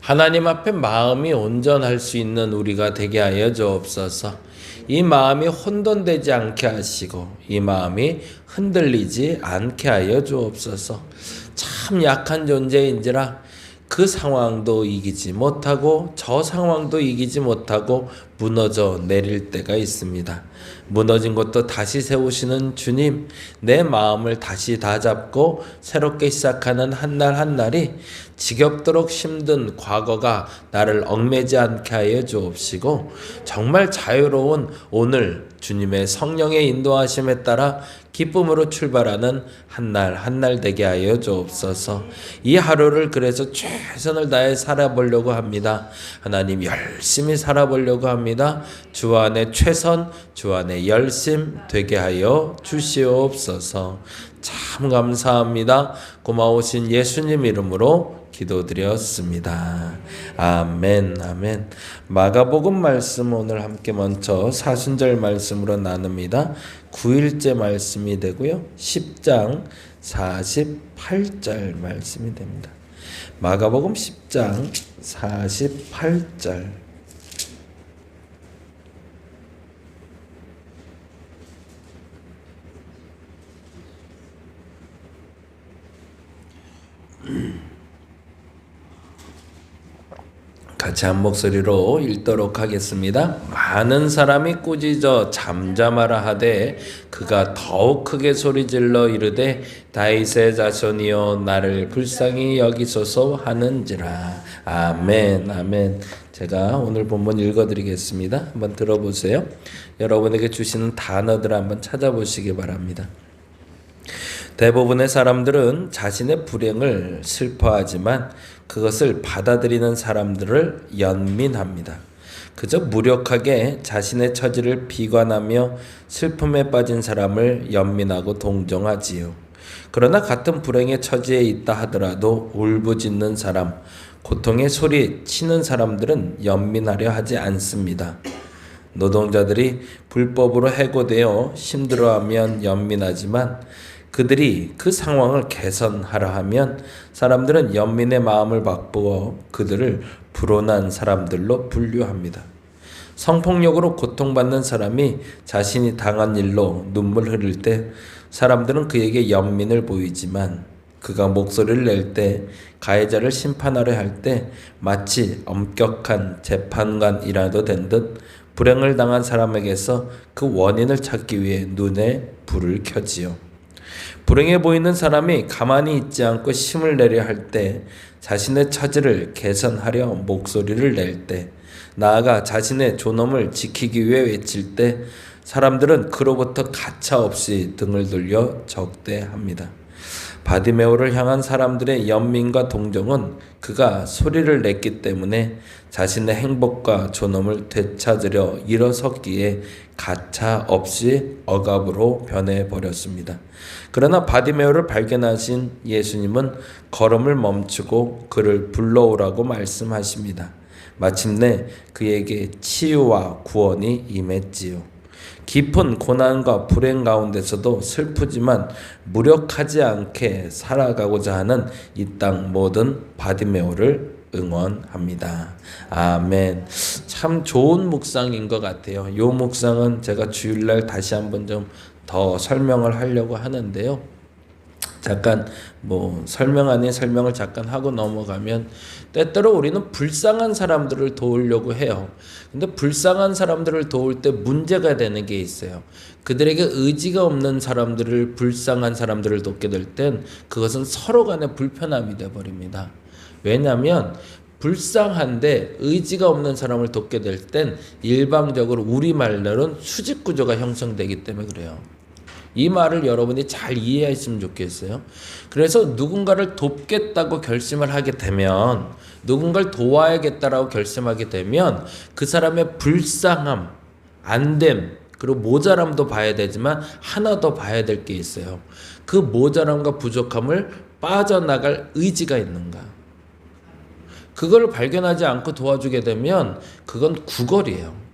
하나님 앞에 마음이 온전할 수 있는 우리가 되게 하여 주옵소서. 이 마음이 혼돈되지 않게 하시고 이 마음이 흔들리지 않게 하여 주옵소서. 참 약한 존재인지라 그 상황도 이기지 못하고 저 상황도 이기지 못하고 무너져 내릴 때가 있습니다. 무너진 것도 다시 세우시는 주님, 내 마음을 다시 다잡고 새롭게 시작하는 한 날 한 날이 지겹도록 힘든 과거가 나를 얽매지 않게 하여 주옵시고 정말 자유로운 오늘 주님의 성령의 인도하심에 따라 기쁨으로 출발하는 한 날 한 날 되게 하여 주옵소서. 이 하루를 그래서 최선을 다해 살아보려고 합니다. 하나님 열심히 살아보려고 합니다. 주 안에 최선, 주 안에 열심 되게 하여 주시옵소서. 참 감사합니다. 고마우신 예수님 이름으로 기도드렸습니다. 아멘, 아멘. 마가복음 말씀 오늘 함께 먼저 사순절 말씀으로 나눕니다. 9일째 말씀이 되고요. 10장 48절 말씀이 됩니다. 마가복음 10장 48절. 같이 한 목소리로 읽도록 하겠습니다. 많은 사람이 꾸짖어 잠잠하라 하되 그가 더욱 크게 소리질러 이르되 다윗의 자손이여 나를 불쌍히 여기소서 하는지라. 아멘, 아멘. 제가 오늘 본문 읽어드리겠습니다. 한번 들어보세요. 여러분에게 주시는 단어들 한번 찾아보시기 바랍니다. 대부분의 사람들은 자신의 불행을 슬퍼하지만 그것을 받아들이는 사람들을 연민합니다. 그저 무력하게 자신의 처지를 비관하며 슬픔에 빠진 사람을 연민하고 동정하지요. 그러나 같은 불행의 처지에 있다 하더라도 울부짖는 사람, 고통의 소리 치는 사람들은 연민하려 하지 않습니다. 노동자들이 불법으로 해고되어 힘들어하면 연민하지만 그들이 그 상황을 개선하라 하면 사람들은 연민의 마음을 바꾸어 그들을 불온한 사람들로 분류합니다. 성폭력으로 고통받는 사람이 자신이 당한 일로 눈물 흐를 때 사람들은 그에게 연민을 보이지만 그가 목소리를 낼 때 가해자를 심판하려 할 때 마치 엄격한 재판관이라도 된 듯 불행을 당한 사람에게서 그 원인을 찾기 위해 눈에 불을 켜지요. 불행해 보이는 사람이 가만히 있지 않고 힘을 내려 할 때, 자신의 처지를 개선하려 목소리를 낼 때, 나아가 자신의 존엄을 지키기 위해 외칠 때 사람들은 그로부터 가차없이 등을 돌려 적대합니다. 바디메오를 향한 사람들의 연민과 동정은 그가 소리를 냈기 때문에 자신의 행복과 존엄을 되찾으려 일어섰기에 가차없이 억압으로 변해버렸습니다. 그러나 바디메오를 발견하신 예수님은 걸음을 멈추고 그를 불러오라고 말씀하십니다. 마침내 그에게 치유와 구원이 임했지요. 깊은 고난과 불행 가운데서도 슬프지만 무력하지 않게 살아가고자 하는 이 땅 모든 바디메오를 응원합니다. 아멘. 참 좋은 묵상인 것 같아요. 이 묵상은 제가 주일날 다시 한번 좀 더 설명을 하려고 하는데요. 잠깐 설명 아닌 설명을 잠깐 하고 넘어가면 때때로 우리는 불쌍한 사람들을 도우려고 해요. 근데 불쌍한 사람들을 도울 때 문제가 되는 게 있어요. 그들에게 의지가 없는 사람들을 불쌍한 사람들을 돕게 될 땐 그것은 서로 간에 불편함이 되어버립니다. 왜냐하면 불쌍한데 의지가 없는 사람을 돕게 될 땐 일방적으로 우리말로는 수직구조가 형성되기 때문에 그래요. 이 말을 여러분이 잘 이해했으면 좋겠어요. 그래서 누군가를 돕겠다고 결심을 하게 되면, 누군가를 도와야겠다라고 결심하게 되면 그 사람의 불쌍함, 안됨, 그리고 모자람도 봐야 되지만 하나 더 봐야 될 게 있어요. 그 모자람과 부족함을 빠져나갈 의지가 있는가. 그걸 발견하지 않고 도와주게 되면 그건 구걸이에요.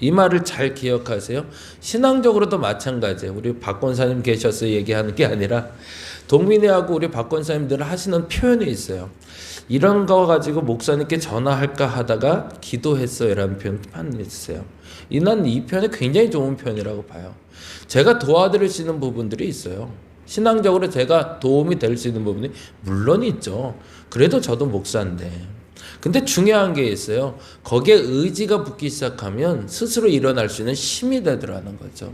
이 말을 잘 기억하세요. 신앙적으로도 마찬가지예요. 우리 박 권사님 계셔서 얘기하는 게 아니라 동민이하고 우리 박 권사님들 하시는 표현이 있어요. 이런 거 가지고 목사님께 전화할까 하다가 기도했어요 라는 표현 판매했어요. 난 이 표현이 굉장히 좋은 표현이라고 봐요. 제가 도와드릴 수 있는 부분들이 있어요. 신앙적으로 제가 도움이 될 수 있는 부분이 물론 있죠. 그래도 저도 목사인데. 근데 중요한 게 있어요. 거기에 의지가 붙기 시작하면 스스로 일어날 수 있는 힘이 되더라는 거죠.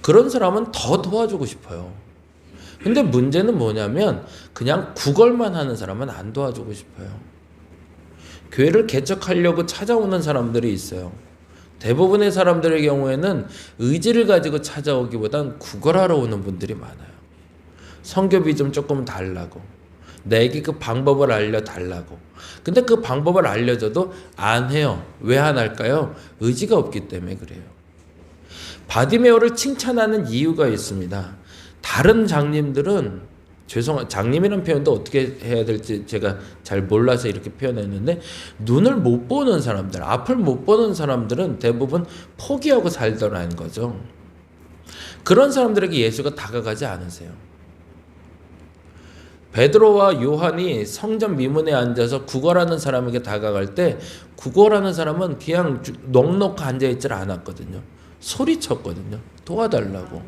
그런 사람은 더 도와주고 싶어요. 근데 문제는 뭐냐면 그냥 구걸만 하는 사람은 안 도와주고 싶어요. 교회를 개척하려고 찾아오는 사람들이 있어요. 대부분의 사람들의 경우에는 의지를 가지고 찾아오기보단 구걸하러 오는 분들이 많아요. 성교비 좀 조금 달라고, 내게 그 방법을 알려달라고. 근데 그 방법을 알려줘도 안 해요. 왜 안 할까요? 의지가 없기 때문에 그래요. 바디메오를 칭찬하는 이유가 있습니다. 다른 장님들은 장님이라는 표현도 어떻게 해야 될지 제가 잘 몰라서 이렇게 표현했는데, 눈을 못 보는 사람들, 앞을 못 보는 사람들은 대부분 포기하고 살더라는 거죠. 그런 사람들에게 예수가 다가가지 않으세요. 베드로와 요한이 성전 미문에 앉아서 구걸하는 사람에게 다가갈 때 구걸하는 사람은 그냥 넋놓고 앉아있질 않았거든요. 소리쳤거든요. 도와달라고.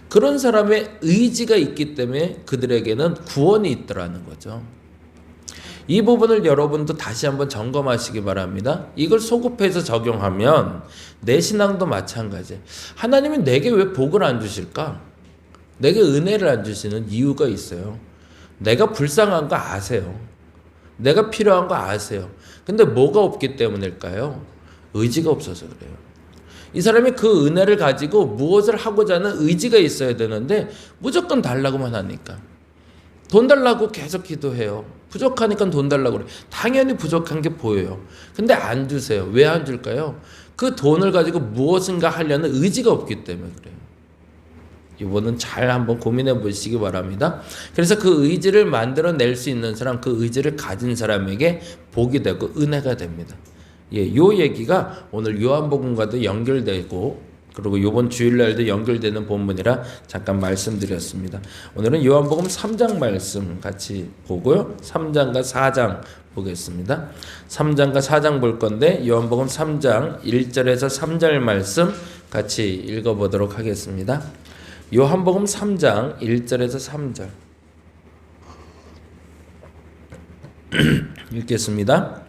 그런 사람의 의지가 있기 때문에 그들에게는 구원이 있더라는 거죠. 이 부분을 여러분도 다시 한번 점검하시기 바랍니다. 이걸 소급해서 적용하면 내 신앙도 마찬가지. 하나님은 내게 왜 복을 안 주실까? 내게 은혜를 안 주시는 이유가 있어요. 내가 불쌍한 거 아세요. 내가 필요한 거 아세요. 근데 뭐가 없기 때문일까요? 의지가 없어서 그래요. 이 사람이 그 은혜를 가지고 무엇을 하고자 하는 의지가 있어야 되는데 무조건 달라고만 하니까. 돈 달라고 계속 기도해요. 부족하니까 돈 달라고 그래요. 당연히 부족한 게 보여요. 근데 안 주세요. 왜 안 줄까요? 그 돈을 가지고 무엇인가 하려는 의지가 없기 때문에 그래요. 이거는 잘 한번 고민해 보시기 바랍니다. 그래서 그 의지를 만들어낼 수 있는 사람, 그 의지를 가진 사람에게 복이 되고 은혜가 됩니다. 요 얘기가 오늘 요한복음과도 연결되고, 그리고 이번 주일날도 연결되는 본문이라 잠깐 말씀드렸습니다. 오늘은 요한복음 3장 말씀 같이 보고요. 3장과 4장 보겠습니다. 3장과 4장 볼 건데 요한복음 3장 1절에서 3절 말씀 같이 읽어보도록 하겠습니다. 요한복음 3장 1절에서 3절 읽겠습니다.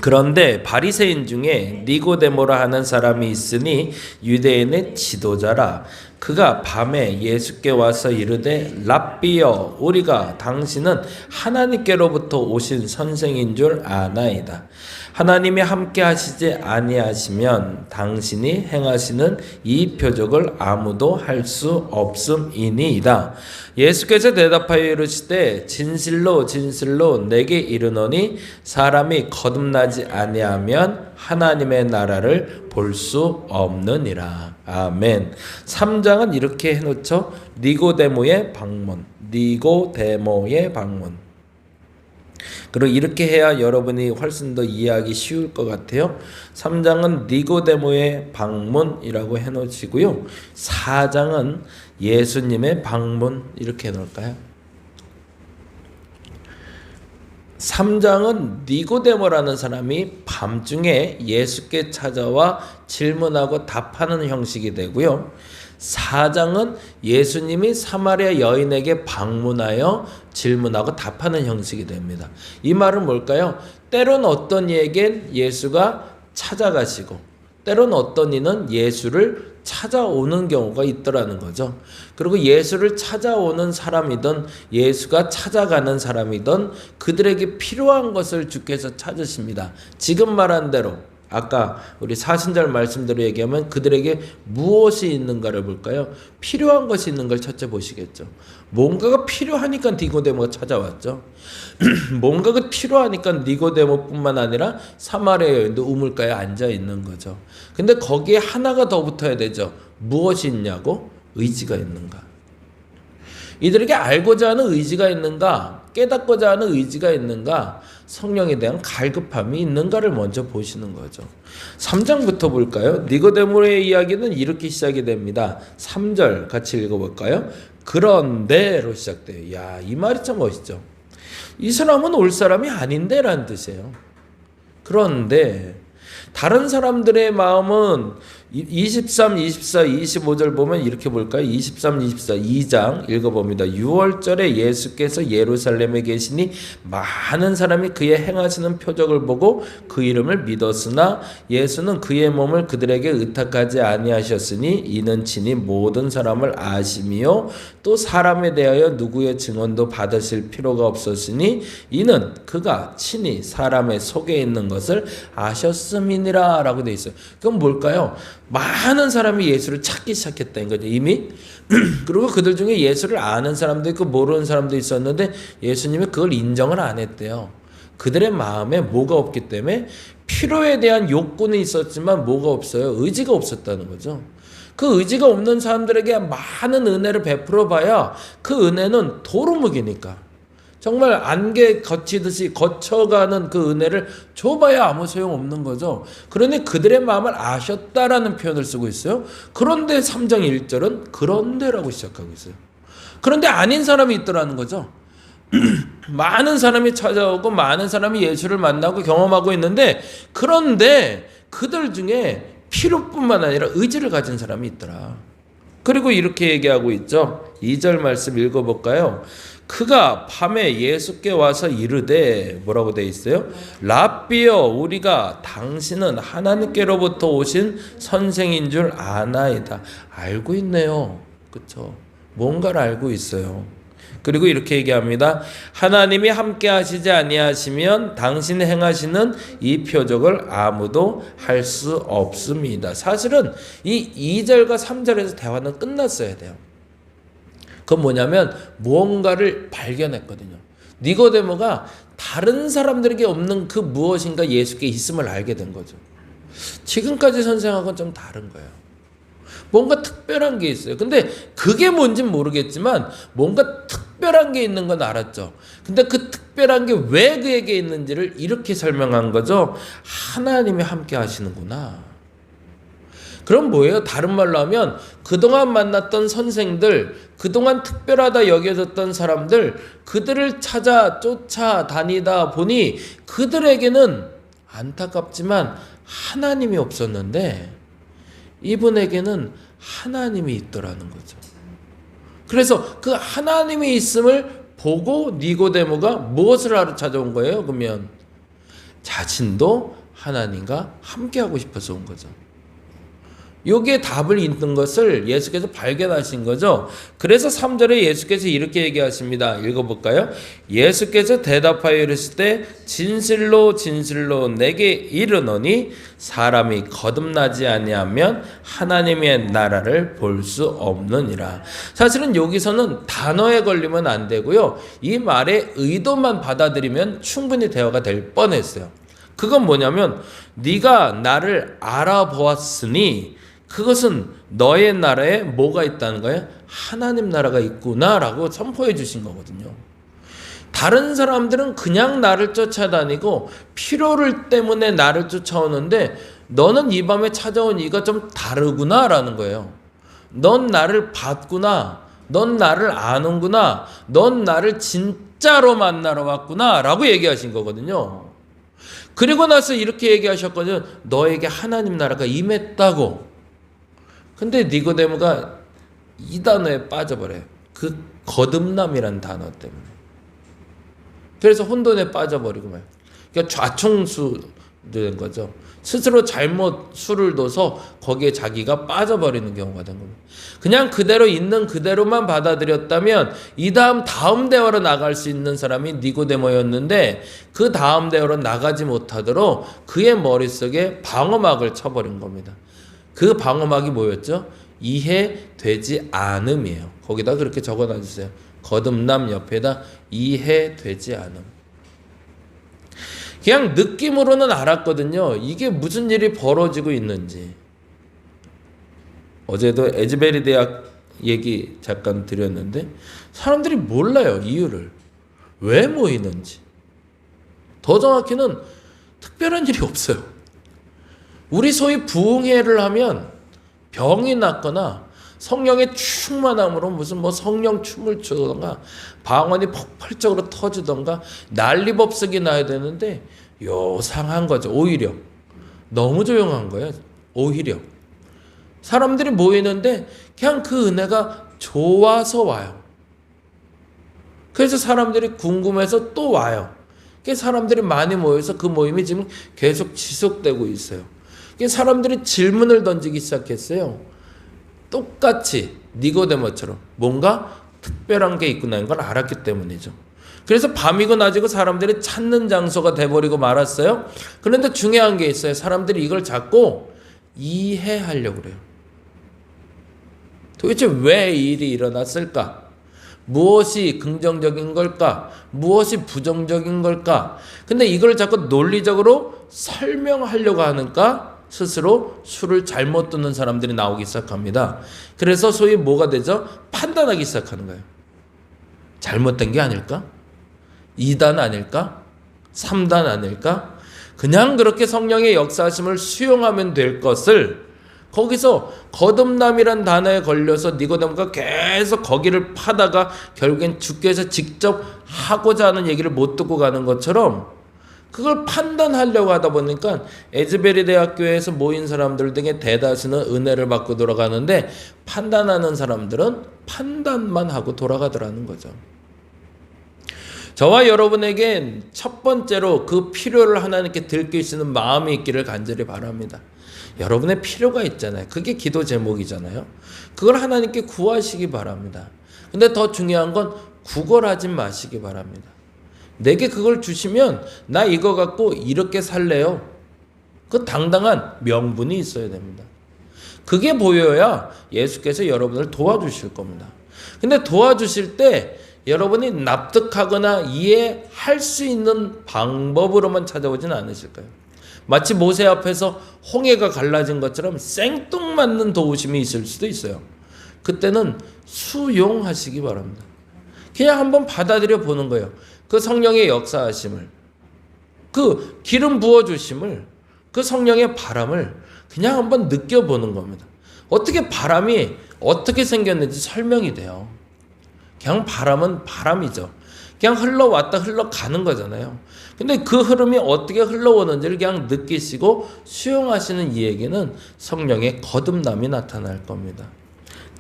그런데 바리새인 중에 니고데모라 하는 사람이 있으니 유대인의 지도자라. 그가 밤에 예수께 와서 이르되 랍비여, 우리가 당신은 하나님께로부터 오신 선생인 줄 아나이다. 하나님이 함께 하시지 아니하시면 당신이 행하시는 이 표적을 아무도 할 수 없음이니이다. 예수께서 대답하여 이르시되 진실로 진실로 내게 이르노니 사람이 거듭나지 아니하면 하나님의 나라를 볼 수 없느니라. 아멘. 3장은 이렇게 해놓죠. 니고데모의 방문. 니고데모의 방문. 그리고 이렇게 해야 여러분이 훨씬 더 이해하기 쉬울 것 같아요. 3장은 니고데모의 방문이라고 해놓으시고요. 4장은 예수님의 방문 이렇게 해놓을까요? 3장은 니고데모라는 사람이 밤중에 예수께 찾아와 질문하고 답하는 형식이 되고요. 4장은 예수님이 사마리아 여인에게 방문하여 질문하고 답하는 형식이 됩니다. 이 말은 뭘까요? 때론 어떤 이에겐 예수가 찾아가시고 때론 어떤 이는 예수를 찾아오는 경우가 있더라는 거죠. 그리고 예수를 찾아오는 사람이든 예수가 찾아가는 사람이든 그들에게 필요한 것을 주께서 찾으십니다. 지금 말한 대로 아까 우리 사신절 말씀대로 얘기하면 그들에게 무엇이 있는가를 볼까요? 필요한 것이 있는 걸 첫째 보시겠죠. 뭔가가 필요하니까 니고데모가 찾아왔죠. 뭔가가 필요하니까 니고데모뿐만 아니라 사마리아 여인도 우물가에 앉아 있는 거죠. 근데 거기에 하나가 더 붙어야 되죠. 무엇이 있냐고? 의지가 있는가? 이들에게 알고자 하는 의지가 있는가? 깨닫고자 하는 의지가 있는가? 성령에 대한 갈급함이 있는가를 먼저 보시는 거죠. 3장부터 볼까요? 니고데모의 이야기는 이렇게 시작이 됩니다. 3절 같이 읽어볼까요? 그런데로 시작돼요. 야, 이 말이 참 멋있죠. 이 사람은 올 사람이 아닌데 라는 뜻이에요. 그런데 다른 사람들의 마음은 23, 24, 25절 보면 이렇게 볼까요? 23, 24, 2장 읽어봅니다. 6월절에 예수께서 예루살렘에 계시니 많은 사람이 그의 행하시는 표적을 보고 그 이름을 믿었으나 예수는 그의 몸을 그들에게 의탁하지 아니하셨으니 이는 친히 모든 사람을 아심이요 또 사람에 대하여 누구의 증언도 받으실 필요가 없었으니 이는 그가 친히 사람의 속에 있는 것을 아셨음이니라 라고 되어 있어요. 그건 뭘까요? 많은 사람이 예수를 찾기 시작했다는 거죠, 이미. 그리고 그들 중에 예수를 아는 사람도 있고 모르는 사람도 있었는데 예수님이 그걸 인정을 안 했대요. 그들의 마음에 뭐가 없기 때문에 필요에 대한 욕구는 있었지만 뭐가 없어요? 의지가 없었다는 거죠. 그 의지가 없는 사람들에게 많은 은혜를 베풀어 봐야 그 은혜는 도루묵이니까. 정말 안개 거치듯이 거쳐가는 그 은혜를 줘봐야 아무 소용없는 거죠. 그러니 그들의 마음을 아셨다라는 표현을 쓰고 있어요. 그런데 3장 1절은 그런데라고 시작하고 있어요. 그런데 아닌 사람이 있더라는 거죠. 많은 사람이 찾아오고 많은 사람이 예수를 만나고 경험하고 있는데 그런데 그들 중에 필요뿐만 아니라 의지를 가진 사람이 있더라. 그리고 이렇게 얘기하고 있죠. 2절 말씀 읽어볼까요? 그가 밤에 예수께 와서 이르되 뭐라고 돼 있어요? 랍비여 우리가 당신은 하나님께로부터 오신 선생인 줄 아나이다. 알고 있네요. 그렇죠? 뭔가를 알고 있어요. 그리고 이렇게 얘기합니다. 하나님이 함께 하시지 아니하시면 당신이 행하시는 이 표적을 아무도 할 수 없습니다. 사실은 이 2절과 3절에서 대화는 끝났어야 돼요. 그건 뭐냐면 무언가를 발견했거든요. 니고데모가 다른 사람들에게 없는 그 무엇인가 예수께 있음을 알게 된 거죠. 지금까지 선생하고는 좀 다른 거예요. 뭔가 특별한 게 있어요. 근데 그게 뭔진 모르겠지만 뭔가 특별한 게 있는 건 알았죠. 근데 그 특별한 게 왜 그에게 있는지를 이렇게 설명한 거죠. 하나님이 함께 하시는구나. 그럼 뭐예요? 다른 말로 하면 그동안 만났던 선생들, 그동안 특별하다 여겨졌던 사람들, 그들을 찾아 쫓아다니다 보니 그들에게는 안타깝지만 하나님이 없었는데 이분에게는 하나님이 있더라는 거죠. 그래서 그 하나님이 있음을 보고 니고데모가 무엇을 하러 찾아온 거예요? 그러면 자신도 하나님과 함께하고 싶어서 온 거죠. 여기에 답을 잇는 것을 예수께서 발견하신 거죠. 그래서 3절에 예수께서 이렇게 얘기하십니다. 읽어볼까요? 예수께서 대답하여 이르실 때 진실로 진실로 내게 이르노니 사람이 거듭나지 아니하면 하나님의 나라를 볼 수 없느니라. 사실은 여기서는 단어에 걸리면 안 되고요. 이 말의 의도만 받아들이면 충분히 대화가 될 뻔했어요. 그건 뭐냐면 네가 나를 알아보았으니 그것은 너의 나라에 뭐가 있다는 거예요? 하나님 나라가 있구나라고 선포해 주신 거거든요. 다른 사람들은 그냥 나를 쫓아다니고 필요를 때문에 나를 쫓아오는데 너는 이 밤에 찾아온 이가 좀 다르구나라는 거예요. 넌 나를 봤구나. 넌 나를 아는구나. 넌 나를 진짜로 만나러 왔구나라고 얘기하신 거거든요. 그리고 나서 이렇게 얘기하셨거든요. 너에게 하나님 나라가 임했다고. 근데 니고데모가 이 단어에 빠져버려요. 그 거듭남이란 단어 때문에. 그래서 혼돈에 빠져버리고 말이에요. 그러니까 좌충수된 거죠. 스스로 잘못 수를 둬서 거기에 자기가 빠져버리는 경우가 된 겁니다. 그냥 그대로 있는 그대로만 받아들였다면 이 다음 대화로 나갈 수 있는 사람이 니고데모였는데 그 다음 대화로 나가지 못하도록 그의 머릿속에 방어막을 쳐버린 겁니다. 그 방어막이 뭐였죠? 이해되지 않음이에요. 거기다 그렇게 적어놔주세요. 거듭남 옆에다 이해되지 않음. 그냥 느낌으로는 알았거든요. 이게 무슨 일이 벌어지고 있는지. 어제도 에즈베리 대학 얘기 잠깐 드렸는데 사람들이 몰라요. 이유를. 왜 모이는지. 더 정확히는 특별한 일이 없어요. 우리 소위 부흥회를 하면 병이 났거나 성령의 충만함으로 무슨 뭐 성령 춤을 추던가 방언이 폭발적으로 터지던가 난리법석이 나야 되는데 요상한 거죠. 오히려 너무 조용한 거예요. 오히려 사람들이 모이는데 그냥 그 은혜가 좋아서 와요. 그래서 사람들이 궁금해서 또 와요. 사람들이 많이 모여서 그 모임이 지금 계속 지속되고 있어요. 사람들이 질문을 던지기 시작했어요. 똑같이 니고데모처럼 뭔가 특별한 게 있구나 걸 알았기 때문이죠. 그래서 밤이고 낮이고 사람들이 찾는 장소가 돼버리고 말았어요. 그런데 중요한 게 있어요. 사람들이 이걸 자꾸 이해하려고 그래요. 도대체 왜 이 일이 일어났을까? 무엇이 긍정적인 걸까? 무엇이 부정적인 걸까? 근데 이걸 자꾸 논리적으로 설명하려고 하니까 스스로 수를 잘못 듣는 사람들이 나오기 시작합니다. 그래서 소위 뭐가 되죠? 판단하기 시작하는 거예요. 잘못된 게 아닐까? 2단 아닐까? 3단 아닐까? 그냥 그렇게 성령의 역사하심을 수용하면 될 것을 거기서 거듭남이란 단어에 걸려서 니고데모가 계속 거기를 파다가 결국엔 주께서 직접 하고자 하는 얘기를 못 듣고 가는 것처럼 그걸 판단하려고 하다 보니까 에즈베리 대학교에서 모인 사람들 등의 대다수는 은혜를 받고 돌아가는데 판단하는 사람들은 판단만 하고 돌아가더라는 거죠. 저와 여러분에게 첫 번째로 그 필요를 하나님께 들키시는 마음이 있기를 간절히 바랍니다. 여러분의 필요가 있잖아요. 그게 기도 제목이잖아요. 그걸 하나님께 구하시기 바랍니다. 근데 더 중요한 건 구걸하지 마시기 바랍니다. 내게 그걸 주시면 나 이거 갖고 이렇게 살래요. 그 당당한 명분이 있어야 됩니다. 그게 보여야 예수께서 여러분을 도와주실 겁니다. 근데 도와주실 때 여러분이 납득하거나 이해할 수 있는 방법으로만 찾아오지는 않으실까요? 마치 모세 앞에서 홍해가 갈라진 것처럼 생뚱맞는 도우심이 있을 수도 있어요. 그때는 수용하시기 바랍니다. 그냥 한번 받아들여 보는 거예요. 그 성령의 역사하심을, 그 기름 부어주심을, 그 성령의 바람을 그냥 한번 느껴보는 겁니다. 어떻게 바람이 어떻게 생겼는지 설명이 돼요. 그냥 바람은 바람이죠. 그냥 흘러왔다 흘러가는 거잖아요. 근데 그 흐름이 어떻게 흘러오는지를 그냥 느끼시고 수용하시는 이에게는 성령의 거듭남이 나타날 겁니다.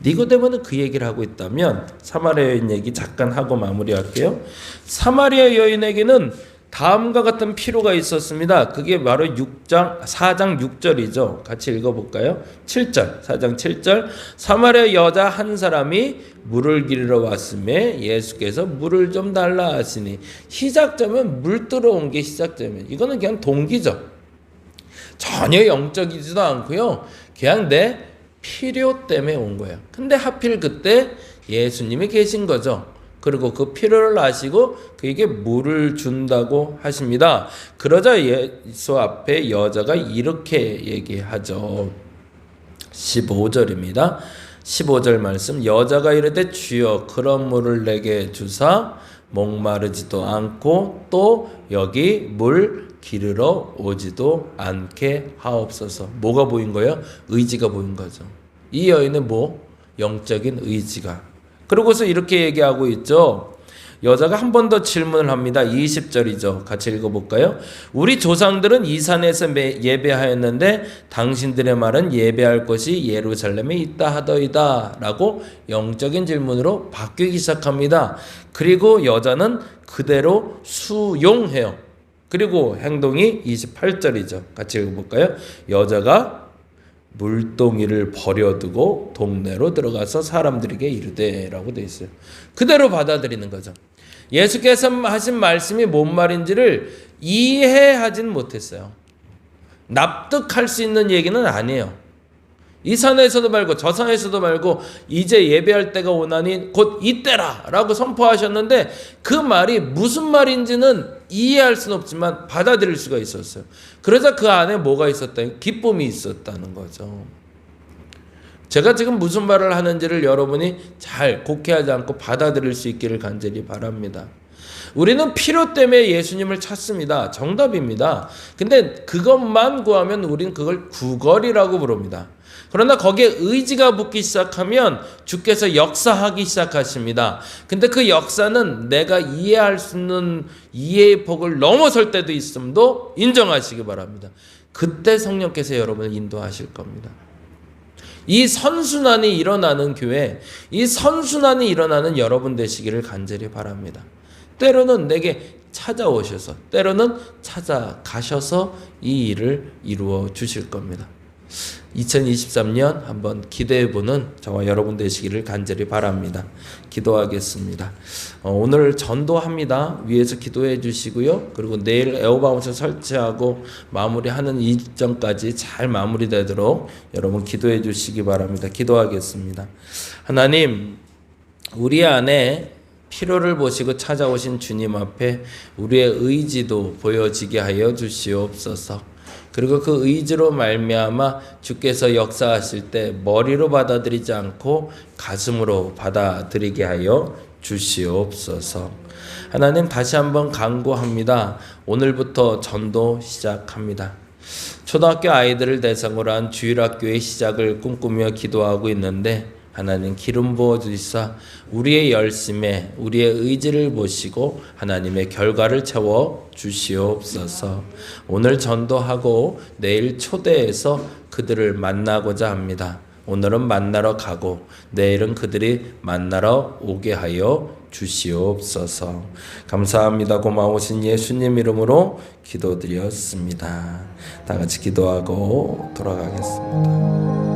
니고데모는 그 얘기를 하고 있다면 사마리아 여인 얘기 잠깐 하고 마무리할게요. 사마리아 여인에게는 다음과 같은 필요가 있었습니다. 그게 바로 4장 6절이죠. 같이 읽어볼까요? 7절, 4장 7절. 사마리아 여자 한 사람이 물을 기르러 왔음에 예수께서 물을 좀 달라 하시니, 시작점은 물 들어온 게 시작점이에요. 이거는 그냥 동기죠. 전혀 영적이지도 않고요. 그냥 내 필요 때문에 온 거예요. 근데 하필 그때 예수님이 계신 거죠. 그리고 그 필요를 아시고 그에게 물을 준다고 하십니다. 그러자 예수 앞에 여자가 이렇게 얘기하죠. 15절입니다. 15절 말씀. 여자가 이르되 주여 그런 물을 내게 주사 목마르지도 않고 또 여기 물 기르러 오지도 않게 하옵소서. 뭐가 보인 거예요? 의지가 보인 거죠. 이 여인은 영적인 의지가. 그러고서 이렇게 얘기하고 있죠. 여자가 한 번 더 질문을 합니다. 20절이죠. 같이 읽어볼까요? 우리 조상들은 이 산에서 예배하였는데 당신들의 말은 예배할 곳이 예루살렘에 있다 하더이다 라고 영적인 질문으로 바뀌기 시작합니다. 그리고 여자는 그대로 수용해요. 그리고 행동이 28절이죠. 같이 읽어볼까요? 여자가 물동이를 버려두고 동네로 들어가서 사람들에게 이르되 라고 되어 있어요. 그대로 받아들이는 거죠. 예수께서 하신 말씀이 뭔 말인지를 이해하진 못했어요. 납득할 수 있는 얘기는 아니에요. 이 산에서도 말고 저 산에서도 말고 이제 예배할 때가 오나니 곧 이때라 라고 선포하셨는데 그 말이 무슨 말인지는 이해할 수는 없지만 받아들일 수가 있었어요. 그래서 그 안에 뭐가 있었다? 기쁨이 있었다는 거죠. 제가 지금 무슨 말을 하는지를 여러분이 잘 곡해하지 않고 받아들일 수 있기를 간절히 바랍니다. 우리는 필요 때문에 예수님을 찾습니다. 정답입니다. 근데 그것만 구하면 우리는 그걸 구걸이라고 부릅니다. 그러나 거기에 의지가 붙기 시작하면 주께서 역사하기 시작하십니다. 근데 그 역사는 내가 이해할 수 있는 이해의 폭을 넘어설 때도 있음도 인정하시기 바랍니다. 그때 성령께서 여러분을 인도하실 겁니다. 이 선순환이 일어나는 교회, 이 선순환이 일어나는 여러분 되시기를 간절히 바랍니다. 때로는 내게 찾아오셔서, 때로는 찾아가셔서 이 일을 이루어 주실 겁니다. 2023년 한번 기대해보는 저와 여러분 되시기를 간절히 바랍니다. 기도하겠습니다. 오늘 전도합니다. 위에서 기도해 주시고요. 그리고 내일 에어바운스 설치하고 마무리하는 일정까지 잘 마무리되도록 여러분 기도해 주시기 바랍니다. 기도하겠습니다. 하나님, 우리 안에 필요를 보시고 찾아오신 주님 앞에 우리의 의지도 보여지게 하여 주시옵소서. 그리고 그 의지로 말미암아 주께서 역사하실 때 머리로 받아들이지 않고 가슴으로 받아들이게 하여 주시옵소서. 하나님, 다시 한번 간구합니다. 오늘부터 전도 시작합니다. 초등학교 아이들을 대상으로 한 주일학교의 시작을 꿈꾸며 기도하고 있는데 하나님 기름 부어 주시사 우리의 열심에 우리의 의지를 보시고 하나님의 결과를 채워 주시옵소서. 오늘 전도하고 내일 초대해서 그들을 만나고자 합니다. 오늘은 만나러 가고 내일은 그들이 만나러 오게 하여 주시옵소서. 감사합니다. 고마우신 예수님 이름으로 기도드렸습니다. 다 같이 기도하고 돌아가겠습니다.